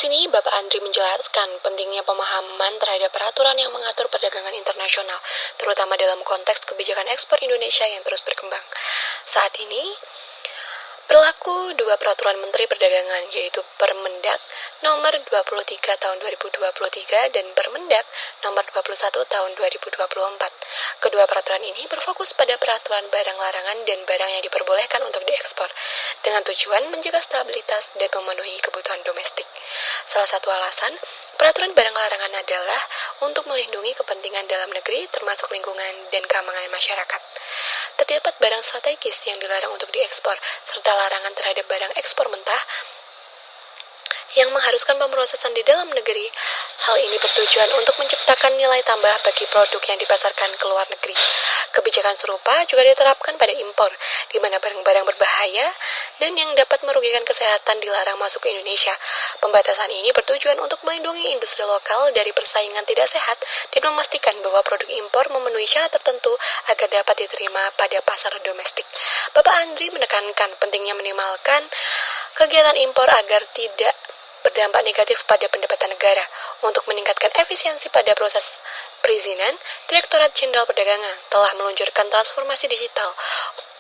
sini Bapak Andri menjelaskan pentingnya pemahaman terhadap peraturan yang mengatur perdagangan internasional, terutama dalam konteks kebijakan ekspor Indonesia yang terus berkembang. Saat ini, berlaku dua peraturan Menteri Perdagangan, yaitu Permendak nomor 23 tahun 2023 dan Permendak nomor 21 tahun 2024. Kedua peraturan ini berfokus pada peraturan barang larangan dan barang yang diperbolehkan untuk diekspor, dengan tujuan menjaga stabilitas dan memenuhi kebutuhan domestik. Salah satu alasan peraturan barang larangan adalah untuk melindungi kepentingan dalam negeri termasuk lingkungan dan keamanan masyarakat. Terdapat barang strategis yang dilarang untuk diekspor, serta larangan terhadap barang ekspor mentah yang mengharuskan pemrosesan di dalam negeri. Hal ini bertujuan untuk menciptakan nilai tambah bagi produk yang dipasarkan ke luar negeri. Kebijakan serupa juga diterapkan pada impor, di mana barang-barang berbahaya dan yang dapat merugikan kesehatan dilarang masuk ke Indonesia. Pembatasan ini bertujuan untuk melindungi industri lokal dari persaingan tidak sehat dan memastikan bahwa produk impor memenuhi syarat tertentu agar dapat diterima pada pasar domestik. Bapak Andri menekankan pentingnya minimalkan kegiatan impor agar tidak berdampak negatif pada pendapatan negara. Untuk meningkatkan efisiensi pada proses perizinan, Direktorat Jenderal Perdagangan telah meluncurkan transformasi digital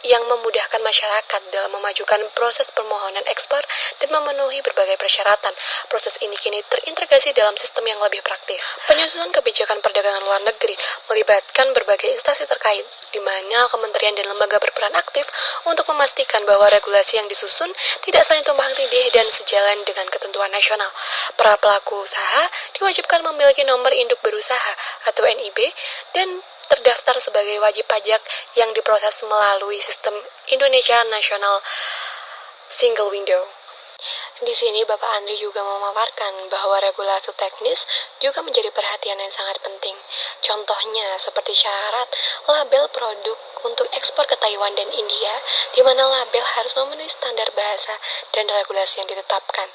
yang memudahkan masyarakat dalam memajukan proses permohonan ekspor dan memenuhi berbagai persyaratan. Proses ini kini terintegrasi dalam sistem yang lebih praktis. Penyusunan kebijakan perdagangan luar negeri melibatkan berbagai instansi terkait, di mana kementerian dan lembaga berperan aktif untuk memastikan bahwa regulasi yang disusun tidak saling tumpang tindih dan sejalan dengan ketentuan nasional. Para pelaku usaha diwajibkan memiliki nomor induk berusaha atau NIB dan terdaftar sebagai wajib pajak yang diproses melalui sistem Indonesia National Single Window. Di sini Bapak Andri juga memaparkan bahwa regulasi teknis juga menjadi perhatian yang sangat penting. Contohnya seperti syarat label produk untuk ekspor ke Taiwan dan India, di mana label harus memenuhi standar bahasa dan regulasi yang ditetapkan.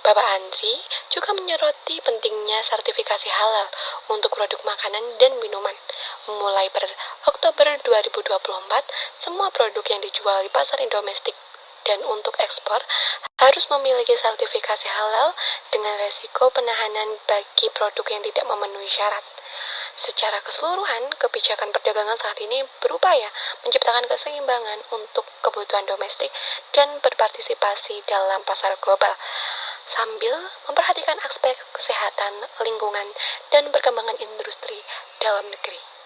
Bapak Andri juga menyoroti pentingnya sertifikasi halal untuk produk makanan dan minuman. Mulai per Oktober 2024, semua produk yang dijual di pasar domestik dan untuk ekspor harus memiliki sertifikasi halal dengan resiko penahanan bagi produk yang tidak memenuhi syarat. Secara keseluruhan, kebijakan perdagangan saat ini berupaya menciptakan keseimbangan untuk kebutuhan domestik dan berpartisipasi dalam pasar global, sambil memperhatikan aspek kesehatan, lingkungan, dan perkembangan industri dalam negeri.